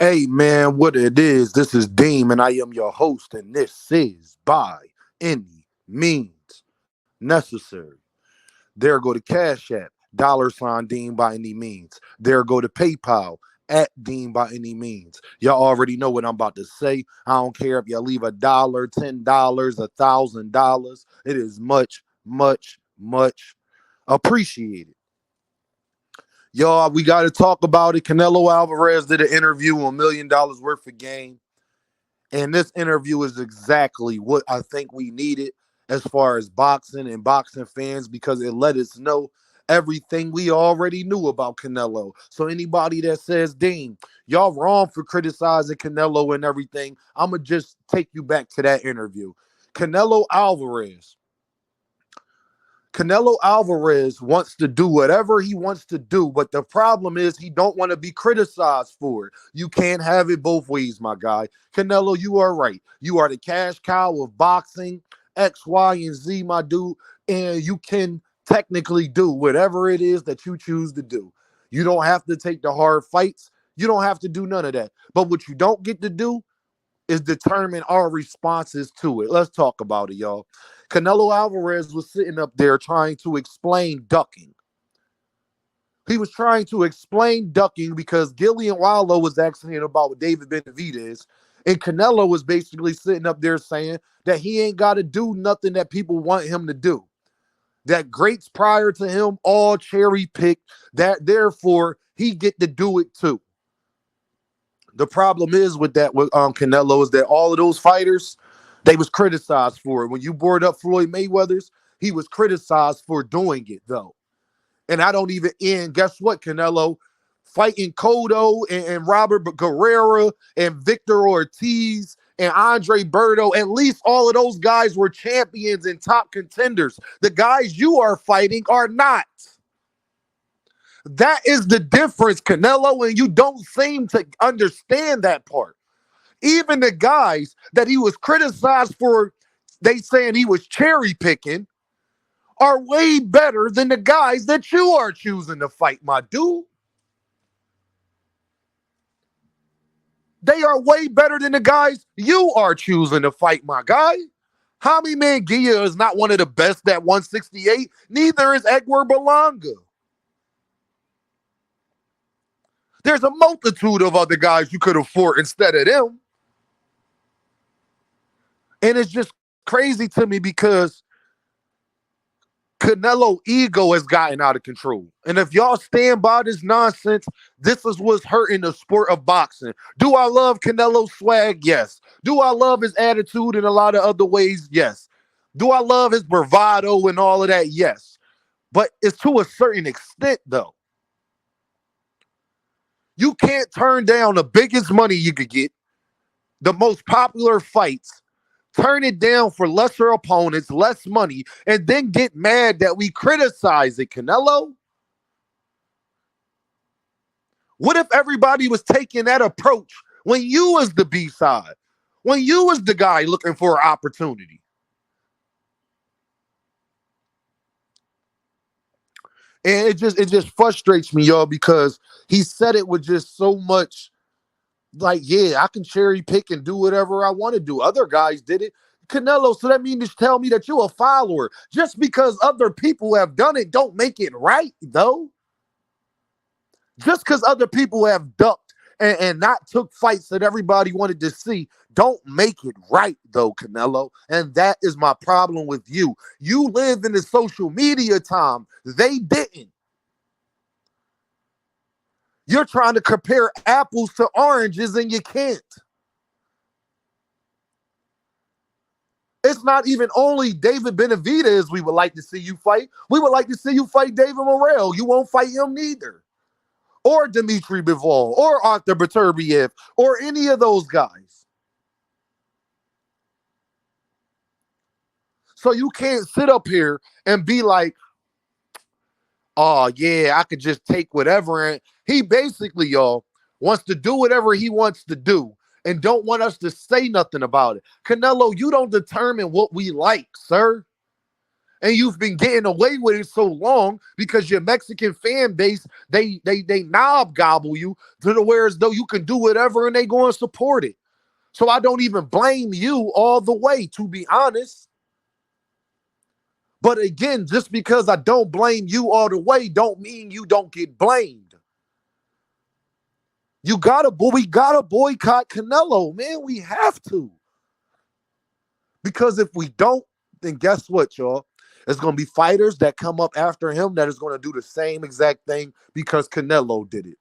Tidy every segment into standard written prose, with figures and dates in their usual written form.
Hey man, what it is, this is Deem and I am your host, and this is By Any Means Necessary. There go to Cash App, $Deem by any means. There go to PayPal at Deem by any means. Y'all already know what I'm about to say. I don't care if you leave $1, $10, $1,000. It is much, much, much appreciated. Y'all, we got to talk about it. Canelo Alvarez did an interview on $1 million worth of game. And this interview is exactly what I think we needed as far as boxing and boxing fans because it let us know everything we already knew about Canelo. So anybody that says, Dean, y'all wrong for criticizing Canelo and everything, I'm going to just take you back to that interview. Canelo Alvarez Canelo Alvarez wants to do whatever he wants to do, but the problem is he don't want to be criticized for it. You can't have it both ways, my guy. Canelo, you are right. You are the cash cow of boxing, X, Y, and Z, my dude, and you can technically do whatever it is that you choose to do. You don't have to take the hard fights. You don't have to do none of that. But what you don't get to do is determine our responses to it. Let's talk about it, y'all. Canelo Alvarez was sitting up there trying to explain ducking. He was trying to explain ducking because Gillian Wallow was asking him about David Benavidez, and Canelo was basically sitting up there saying that he ain't got to do nothing that people want him to do. That greats prior to him all cherry picked. That therefore he get to do it too. The problem is with that with Canelo is that all of those fighters, they was criticized for it. When you brought up Floyd Mayweather's, he was criticized for doing it though. And I don't even end. Guess what, Canelo? Fighting Cotto and Robert Guerrero and Victor Ortiz and Andre Berto, at least all of those guys were champions and top contenders. The guys you are fighting are not. That is the difference, Canelo, and you don't seem to understand that part. Even the guys that he was criticized for, they saying he was cherry picking, are way better than the guys that you are choosing to fight, my dude. They are way better than the guys you are choosing to fight, my guy. Jaime Manguilla is not one of the best at 168. Neither is Edward Berlanga. There's a multitude of other guys you could have fought instead of them. And it's just crazy to me because Canelo ego has gotten out of control. And if y'all stand by this nonsense, this is what's hurting the sport of boxing. Do I love Canelo's swag? Yes. Do I love his attitude in a lot of other ways? Yes. Do I love his bravado and all of that? Yes. But it's to a certain extent, though. You can't turn down the biggest money you could get, the most popular fights, turn it down for lesser opponents, less money, and then get mad that we criticize it, Canelo? What if everybody was taking that approach when you was the B-side, when you was the guy looking for an opportunity? And it just frustrates me, y'all, because he said it with just so much like, yeah, I can cherry pick and do whatever I want to do. Other guys did it. Canelo, so that means to tell me that you're a follower. Just because other people have done it don't make it right, though. Just because other people have ducked and not took fights that everybody wanted to see don't make it right, though, Canelo. And that is my problem with you. You live in the social media time. They didn't. You're trying to compare apples to oranges and you can't. It's not even only David Benavidez we would like to see you fight. We would like to see you fight David Morrell. You won't fight him neither. Or Dmitry Bivol, or Arthur Beterbiev, or any of those guys. So you can't sit up here and be like, oh, yeah, I could just take whatever. And he basically, y'all, wants to do whatever he wants to do and don't want us to say nothing about it. Canelo, you don't determine what we like, sir. And you've been getting away with it so long because your Mexican fan base, they knob gobble you to the where as though you can do whatever and they go and support it. So I don't even blame you all the way, to be honest. But again, just because I don't blame you all the way don't mean you don't get blamed. We gotta boycott Canelo, man. We have to. Because if we don't, then guess what, y'all? There's going to be fighters that come up after him that is going to do the same exact thing because Canelo did it.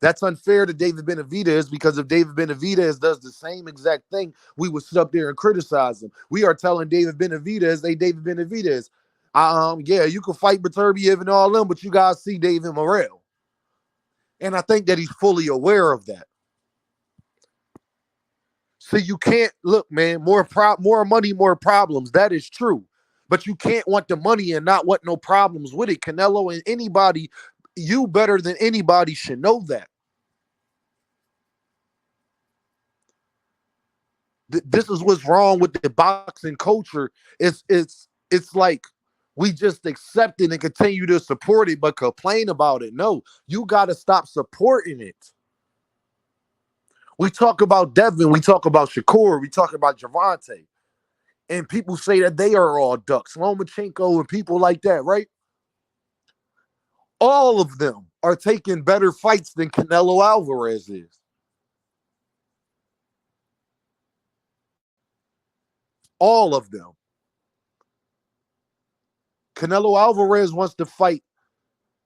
That's unfair to David Benavidez because if David Benavidez does the same exact thing, we would sit up there and criticize him. We are telling David Benavidez, hey, David Benavidez, yeah, you can fight Beterbiev and all them, but you guys see David Morrell. And I think that he's fully aware of that. So you can't look, man, more money, more problems. That is true. But you can't want the money and not want no problems with it. Canelo and anybody, you better than anybody should know that. This is what's wrong with the boxing culture. It's like we just accept it and continue to support it, but complain about it. No, you got to stop supporting it. We talk about Devin, we talk about Shakur, we talk about Gervonta, and people say that they are all ducks. Lomachenko and people like that, right? All of them are taking better fights than Canelo Alvarez is. All of them. Canelo Alvarez wants to fight.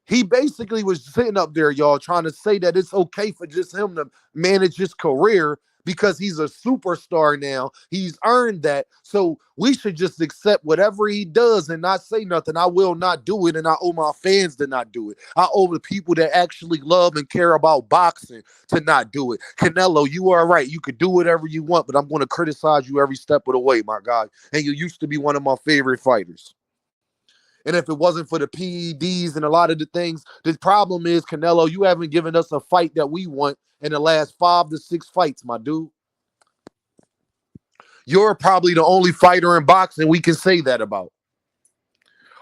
He basically was sitting up there, y'all, trying to say that it's okay for just him to manage his career because he's a superstar now. He's earned that. So we should just accept whatever he does and not say nothing. I will not do it, and I owe my fans to not do it. I owe the people that actually love and care about boxing to not do it. Canelo, you are right. You could do whatever you want, but I'm going to criticize you every step of the way, my guy. And you used to be one of my favorite fighters. And if it wasn't for the PEDs and a lot of the things, the problem is, Canelo, you haven't given us a fight that we want in the last 5 to 6 fights, my dude. You're probably the only fighter in boxing we can say that about.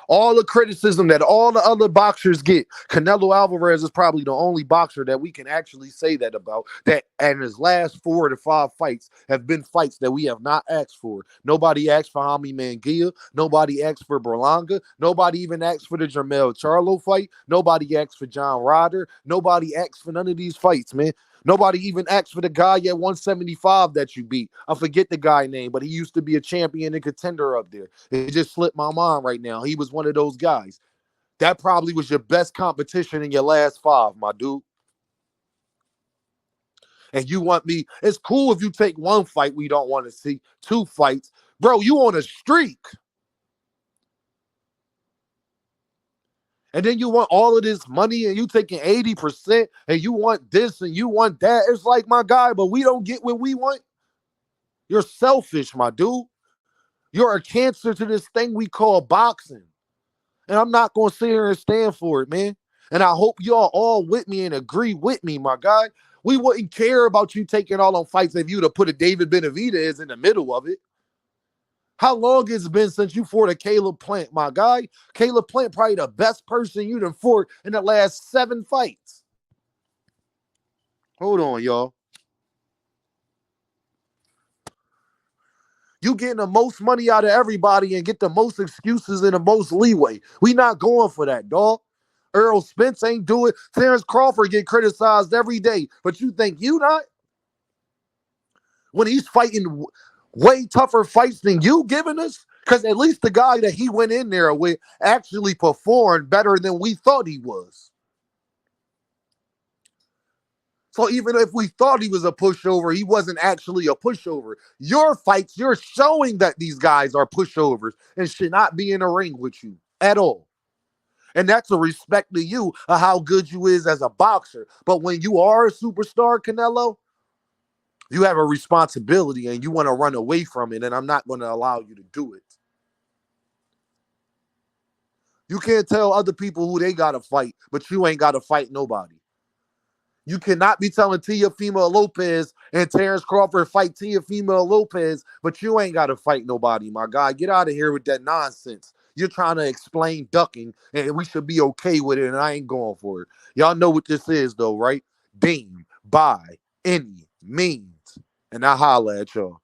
All the criticism that all the other boxers get, Canelo Alvarez is probably the only boxer that we can actually say that about. That and his last 4 to 5 fights have been fights that we have not asked for. Nobody asked for Jaime Manguilla. Nobody asked for Berlanga. Nobody even asked for the Jermell Charlo fight. Nobody asked for John Ryder. Nobody asked for none of these fights, man. Nobody even asked for the guy at 175 that you beat. I forget the guy name, but he used to be a champion and contender up there. It just slipped my mind right now. He was one of those guys. That probably was your best competition in your last 5, my dude. And you want me, it's cool if you take 1 fight we don't want to see, 2 fights. Bro, you on a streak. And then you want all of this money and you taking 80% and you want this and you want that. It's like, my guy, but we don't get what we want. You're selfish, my dude. You're a cancer to this thing we call boxing. And I'm not going to sit here and stand for it, man. And I hope y'all all with me and agree with me, my guy. We wouldn't care about you taking all on fights if you'd have put a David Benavidez in the middle of it. How long has it been since you fought a Caleb Plant, my guy? Caleb Plant probably the best person you done fought in the last 7 fights. Hold on, y'all. You getting the most money out of everybody and get the most excuses and the most leeway. We not going for that, dog. Earl Spence ain't do it. Terrence Crawford get criticized every day. But you think you not? When he's fighting way tougher fights than you giving us? Because at least the guy that he went in there with actually performed better than we thought he was. So even if we thought he was a pushover, he wasn't actually a pushover. Your fights, you're showing that these guys are pushovers and should not be in a ring with you at all. And that's a respect to you of how good you is as a boxer. But when you are a superstar, Canelo, you have a responsibility and you want to run away from it, and I'm not going to allow you to do it. You can't tell other people who they got to fight, but you ain't got to fight nobody. You cannot be telling Teofimo Lopez and Terrence Crawford fight Teofimo Lopez, but you ain't got to fight nobody, my guy. Get out of here with that nonsense. You're trying to explain ducking, and we should be okay with it, and I ain't going for it. Y'all know what this is, though, right? Deem by any means. And I holla at y'all.